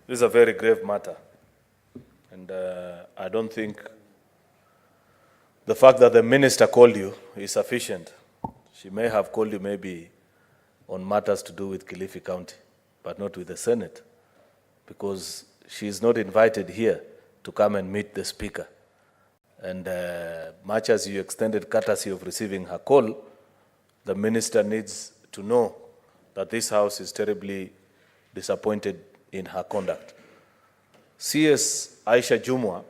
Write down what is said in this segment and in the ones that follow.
This is a very grave matter, and I don't think the fact that the minister called you is sufficient. She may have called you maybe on matters to do with Kilifi County, but not with the Senate, because she is not invited here to come and meet the Speaker. And much as you extended courtesy of receiving her call, the minister needs to know that this House is terribly disappointed in her conduct. CS Aisha Jumwa,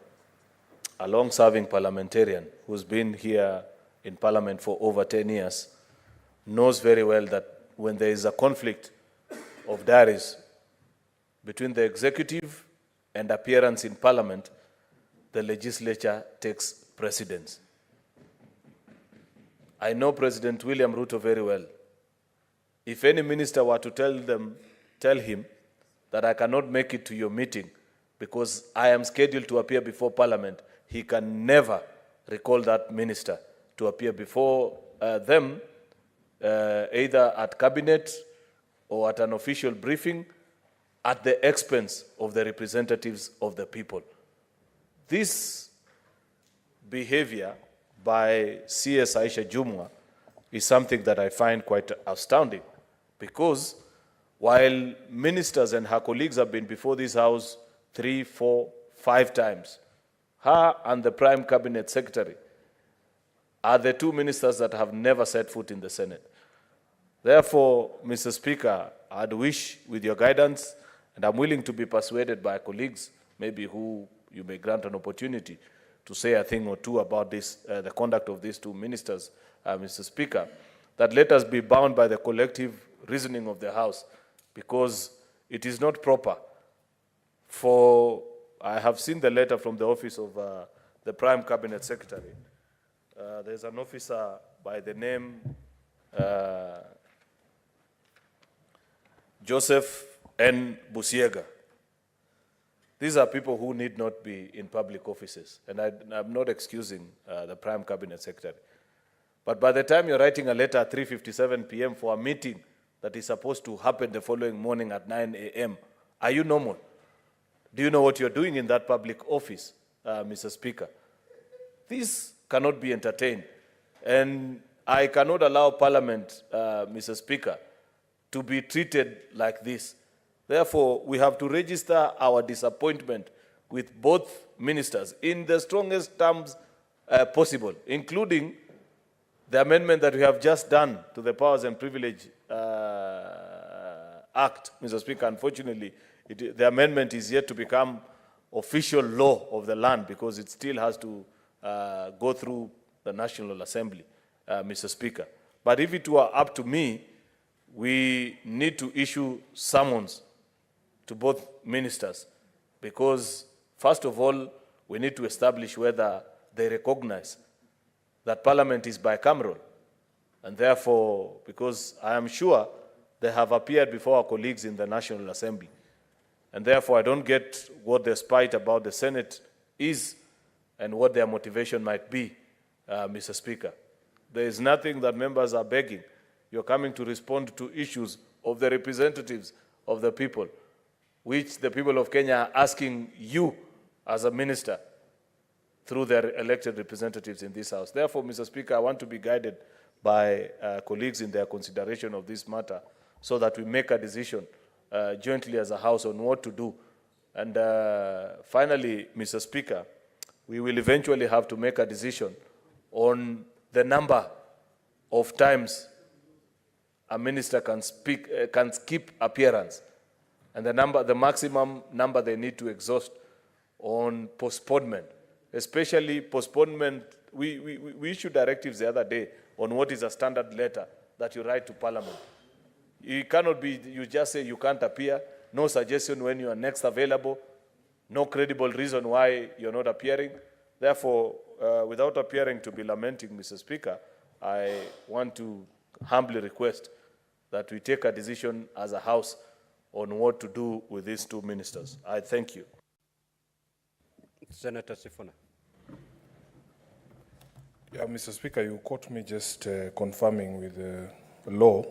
a long-serving parliamentarian who's been here in Parliament for over 10 years, knows very well that when there is a conflict of diaries between the executive and appearance in Parliament, the legislature takes precedence. I know President William Ruto very well. If any minister were to tell him that I cannot make it to your meeting because I am scheduled to appear before Parliament, he can never recall that minister to appear before them, either at cabinet or at an official briefing, at the expense of the representatives of the people. This behavior by CS Aisha Jumwa is something that I find quite astounding, because while ministers and her colleagues have been before this House 3, 4, 5 times, her and the Prime Cabinet Secretary are the two ministers that have never set foot in the Senate. Therefore, Mr. Speaker, I'd wish, with your guidance, and I'm willing to be persuaded by colleagues, maybe who you may grant an opportunity to say a thing or two about this, the conduct of these two ministers, Mr. Speaker, that let us be bound by the collective reasoning of the House, because it is not proper for, I have seen the letter from the office of the Prime Cabinet Secretary. There's an officer by the name Joseph N. Busiega. These are people who need not be in public offices, and I'm not excusing the Prime Cabinet Secretary. But by the time you're writing a letter at 3:57 p.m. for a meeting that is supposed to happen the following morning at 9 a.m., are you normal? Do you know what you're doing in that public office, Mr. Speaker? This cannot be entertained. And I cannot allow Parliament, Mr. Speaker, to be treated like this. Therefore, we have to register our disappointment with both ministers in the strongest terms possible, including the amendment that we have just done to the Powers and Privilege Act, Mr. Speaker. Unfortunately, the amendment is yet to become official law of the land, because it still has to go through the National Assembly, Mr. Speaker. But if it were up to me, we need to issue summons to both ministers, because first of all, we need to establish whether they recognize that Parliament is bicameral. And therefore, because I am sure they have appeared before our colleagues in the National Assembly, and therefore I don't get what their spite about the Senate is and what their motivation might be, Mr. Speaker. There is nothing that members are begging. You're coming to respond to issues of the representatives of the people, which the people of Kenya are asking you as a minister through their elected representatives in this House. Therefore, Mr. Speaker, I want to be guided by colleagues in their consideration of this matter, so that we make a decision jointly as a House on what to do. And finally, Mr. Speaker, we will eventually have to make a decision on the number of times a minister can skip appearance, and the maximum number they need to exhaust on postponement, especially postponement. We issued directives the other day on what is a standard letter that you write to Parliament. It cannot be you just say you can't appear, no suggestion when you are next available, no credible reason why you're not appearing. Therefore, without appearing to be lamenting, Mr. Speaker, I want to humbly request that we take a decision as a House on what to do with these two ministers. I thank you. Senator Sifuna. Yeah, Mr. Speaker, you caught me just confirming with the law